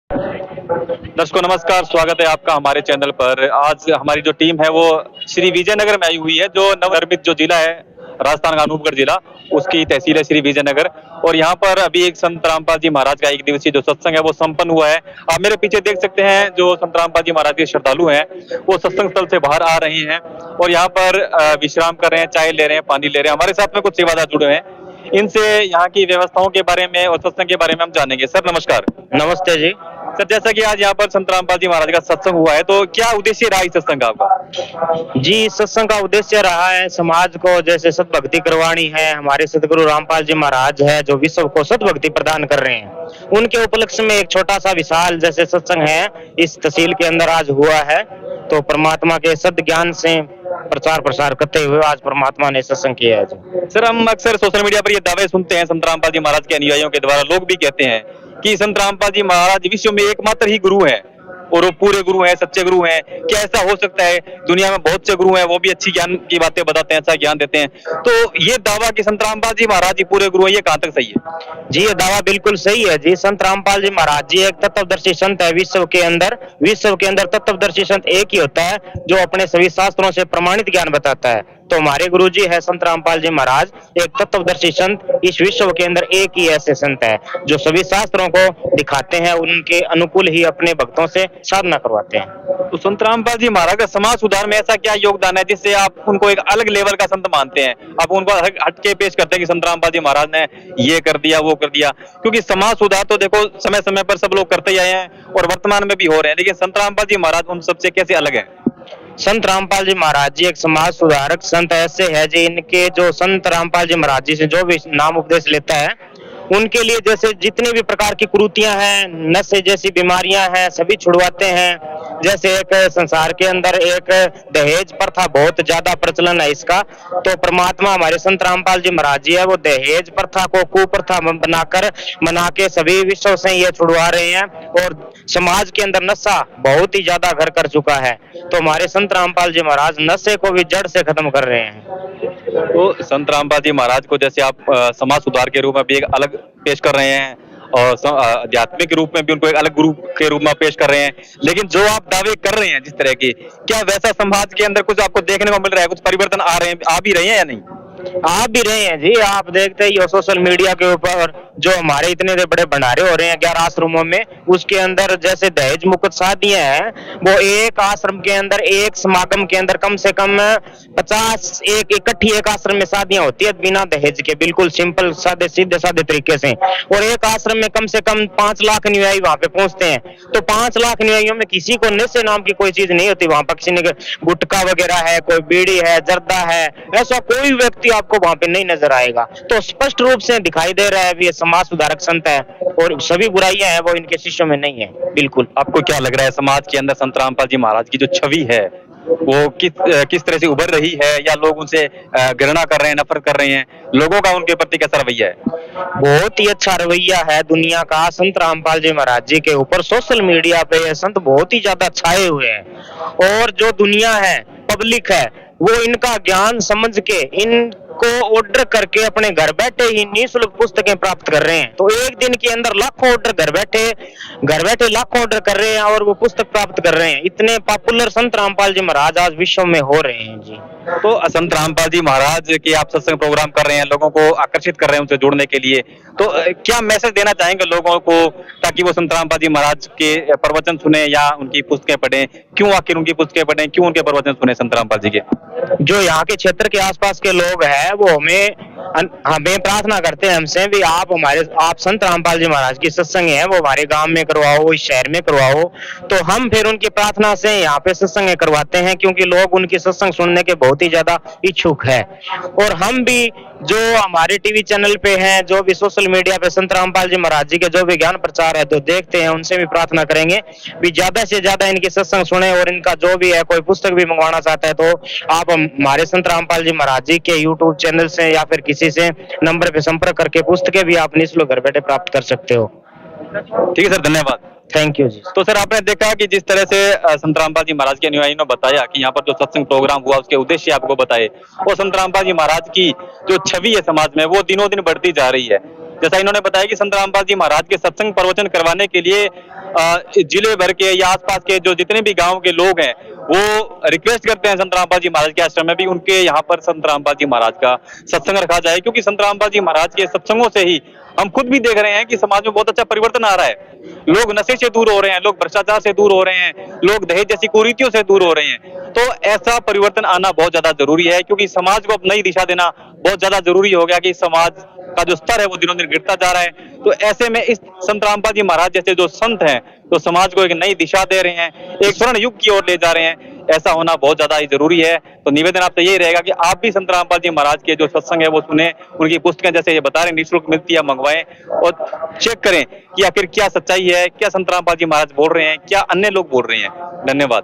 दर्शकों नमस्कार, स्वागत है आपका हमारे चैनल पर। आज हमारी जो टीम है वो श्री विजयनगर में आई हुई है, जो नवनिर्मित जो जिला है राजस्थान का अनूपगढ़ जिला, उसकी तहसील है श्री विजयनगर। और यहाँ पर अभी एक संत रामपाल जी महाराज का एक दिवसीय जो सत्संग है वो संपन्न हुआ है। आप मेरे पीछे देख सकते हैं, जो संत रामपाल जी महाराज के श्रद्धालु हैं वो सत्संग स्थल से बाहर आ रहे हैं और यहाँ पर विश्राम कर रहे हैं, चाय ले रहे हैं, पानी ले रहे हैं। हमारे साथ में कुछ सेवादार जुड़े हुए हैं, इनसे यहाँ की व्यवस्थाओं के बारे में और सत्संग के बारे में हम जानेंगे। सर नमस्कार। नमस्ते जी। सर, जैसा कि आज यहाँ पर संत रामपाल जी महाराज का सत्संग हुआ है, तो क्या उद्देश्य रहा इस सत्संग का आपका? जी, सत्संग का उद्देश्य रहा है समाज को जैसे सद्भक्ति करवानी है। हमारे सदगुरु रामपाल जी महाराज है जो विश्व को सद्भक्ति प्रदान कर रहे हैं, उनके उपलक्ष्य में एक छोटा सा विशाल जैसे सत्संग है इस तहसील के अंदर आज हुआ है। तो परमात्मा के सद ज्ञान से प्रचार प्रसार करते हुए आज परमात्मा ने सत्संग किया है जी। सर, हम अक्सर सोशल मीडिया पर ये दावे सुनते हैं संत रामपाल जी महाराज के अनुयायियों के द्वारा, लोग भी कहते हैं कि संत रामपाल जी महाराज विश्व में एकमात्र ही गुरु हैं और वो पूरे गुरु हैं, सच्चे गुरु हैं। क्या ऐसा हो सकता है? दुनिया में बहुत से गुरु हैं, वो भी अच्छी ज्ञान की बातें बताते हैं, अच्छा ज्ञान देते हैं। तो ये दावा कि संत रामपाल जी महाराज जी पूरे गुरु हैं, ये कहाँ तक सही है? जी, ये दावा बिल्कुल सही है जी। संत रामपाल जी महाराज जी एक तत्वदर्शी संत है। विश्व के अंदर तत्वदर्शी संत एक ही होता है जो अपने सभी शास्त्रों से प्रमाणित ज्ञान बताता है। तो हमारे गुरु जी है संत रामपाल जी महाराज, एक तत्वदर्शी संत। इस विश्व के अंदर एक ही ऐसे संत है जो सभी शास्त्रों को दिखाते हैं, उनके अनुकूल ही अपने भक्तों से साधना करवाते हैं। तो संत रामपाल जी महाराज का समाज सुधार में ऐसा क्या योगदान है जिससे आप उनको एक अलग लेवल का संत मानते हैं? आप उनको हटके पेश करते हैं कि संत रामपाल जी महाराज ने ये कर दिया, वो कर दिया? क्योंकि समाज सुधार तो देखो समय समय पर सब लोग करते ही आए हैं और वर्तमान में भी हो रहे हैं, लेकिन संत रामपाल जी महाराज उन सबसे कैसे अलग है? संत रामपाल जी महाराज जी एक समाज सुधारक संत ऐसे है जी। इनके जो संत रामपाल जी महाराज जी से जो भी नाम उपदेश लेता है, उनके लिए जैसे जितनी भी प्रकार की कुरीतियां हैं, नशे जैसी बीमारियां हैं, सभी छुड़वाते हैं। जैसे एक संसार के अंदर एक दहेज प्रथा बहुत ज्यादा प्रचलन है इसका, तो परमात्मा हमारे संत रामपाल जी महाराज जी है वो दहेज प्रथा को कुप्रथा बना के सभी विश्व से ये छुड़वा रहे हैं और समाज के अंदर नशा बहुत ही ज्यादा घर कर चुका है। तो हमारे संत रामपाल जी महाराज नशे को भी जड़ से खत्म कर रहे हैं। तो संत रामपाल जी महाराज को जैसे आप समाज सुधार के रूप में भी एक अलग पेश कर रहे हैं और आध्यात्मिक रूप में भी उनको एक अलग गुरु के रूप में पेश कर रहे हैं, लेकिन जो आप दावे कर रहे हैं जिस तरह की, क्या वैसा समाज के अंदर कुछ आपको देखने को मिल रहा है? कुछ परिवर्तन आ रहे हैं, आ भी रहे हैं या नहीं? आ भी रहे हैं जी। आप देखते ही हो सोशल मीडिया के ऊपर जो हमारे इतने बड़े भंडारे हो रहे हैं 11 आश्रमों में, उसके अंदर जैसे दहेज मुक्त शादियां हैं, वो एक आश्रम के अंदर एक समागम के अंदर कम से कम 50 इकट्ठी एक आश्रम में शादियां होती है बिना दहेज के, बिल्कुल सिंपल सादे सीधे सादे तरीके से। और एक आश्रम में कम से कम 5 लाख अनुयायी वहां पे पहुंचते हैं। तो 5 लाख अनुयायियों में किसी को नशे नाम की कोई चीज नहीं होती वहां पर। किसी ने गुटखा वगैरह है, कोई बीड़ी है, जर्दा है, ऐसा कोई व्यक्ति आपको वहां पे नहीं नजर आएगा। तो स्पष्ट रूप से दिखाई दे रहा है ये समाज सुधारक संत है और सभी बुराइयां हैं वो इनके शिष्यों में नहीं है। बिल्कुल। आपको क्या लग रहा है समाज के अंदर संत रामपाल जी महाराज की जो छवि है वो किस तरह से उभर रही है, या लोग उनसे घृणा कर रहे हैं, नफरत कर रहे हैं? लोगों का उनके प्रति कैसा रवैया है? बहुत ही अच्छा रवैया है दुनिया का संत रामपाल जी महाराज जी के ऊपर। सोशल मीडिया पे ये संत बहुत ही ज्यादा छाए हुए हैं और जो दुनिया है, पब्लिक है, वो इनका ज्ञान समझ के इनको ऑर्डर करके अपने घर बैठे ही निःशुल्क पुस्तकें प्राप्त कर रहे हैं। तो एक दिन के अंदर लाखों ऑर्डर घर बैठे लाखों ऑर्डर कर रहे हैं और वो पुस्तक प्राप्त कर रहे हैं। इतने पॉपुलर संत रामपाल जी महाराज आज विश्व में हो रहे हैं जी। तो संत रामपाल जी महाराज के आप सत्संग प्रोग्राम कर रहे हैं, लोगों को आकर्षित कर रहे हैं उनसे जुड़ने के लिए, तो क्या मैसेज देना चाहेंगे लोगों को ताकि वो संत रामपाल जी महाराज के प्रवचन सुने या उनकी पुस्तकें पढ़ें? क्यों आखिर उनकी पुस्तकें पढ़ें, क्यों उनके प्रवचन सुने संत रामपाल जी के? जो यहाँ के क्षेत्र के आसपास के लोग हैं वो हमें प्रार्थना करते हैं हमसे भी आप संत रामपाल जी महाराज की सत्संग है वो हमारे गांव में करवाओ, इस शहर में करवाओ। तो हम फिर उनकी प्रार्थना से यहाँ पे सत्संग करवाते हैं क्योंकि लोग उनकी सत्संग सुनने के बहुत ही ज्यादा इच्छुक है। और हम भी जो हमारे टीवी चैनल पे हैं, जो भी सोशल मीडिया पे संत रामपाल जी महाराज जी के जो भी ज्ञान प्रचार है तो देखते हैं, उनसे भी प्रार्थना करेंगे भी ज्यादा से ज्यादा इनकी सत्संग सुने। और इनका जो भी है कोई पुस्तक भी मंगवाना चाहता है तो आप हमारे संत रामपाल जी महाराज जी के यूट्यूब चैनल से या फिर किसी से नंबर पे संपर्क करके पुस्तकें भी आप निःशुल्क घर बैठे प्राप्त कर सकते हो। ठीक है सर, धन्यवाद। थैंक यू जी। तो सर, आपने देखा कि जिस तरह से संत रामपाल जी महाराज के अनुयायियों ने बताया कि यहाँ पर जो सत्संग प्रोग्राम हुआ उसके उद्देश्य आपको बताए, और संत रामपाल जी महाराज की जो छवि है समाज में वो दिनों दिन बढ़ती जा रही है। जैसा इन्होंने बताया कि संत रामपाल जी महाराज के सत्संग प्रवचन करवाने के लिए जिले भर के या आसपास के जो जितने भी गांव के लोग हैं वो रिक्वेस्ट करते हैं संत रामपाल जी महाराज के आश्रम में भी उनके यहाँ पर संत रामपाल जी महाराज का सत्संग रखा जाए, क्योंकि संत रामपाल जी महाराज के सत्संगों से ही हम खुद भी देख रहे हैं कि समाज में बहुत अच्छा परिवर्तन आ रहा है। लोग नशे से दूर हो रहे हैं, लोग भ्रष्टाचार से दूर हो रहे हैं, लोग दहेज जैसी कुरीतियों से दूर हो रहे हैं। तो ऐसा परिवर्तन आना बहुत ज्यादा जरूरी है, क्योंकि समाज को अब नई दिशा देना बहुत ज्यादा जरूरी हो गया कि समाज का जो स्तर है वो दिनों दिन गिरता जा रहा है। तो ऐसे में इस संत रामपाल जी महाराज जैसे जो संत हैं तो समाज को एक नई दिशा दे रहे हैं, एक स्वर्ण युग की ओर ले जा रहे हैं। ऐसा होना बहुत ज्यादा ही जरूरी है। तो निवेदन आपसे यही रहेगा कि आप भी संत रामपाल जी महाराज के जो सत्संग है वो सुने, उनकी पुस्तकें जैसे ये बता रहे हैं निःशुल्क मिलती है, मंगवाएं और चेक करें कि आखिर क्या सच्चाई है, क्या संत रामपाल जी महाराज बोल रहे हैं, क्या अन्य लोग बोल रहे हैं। धन्यवाद।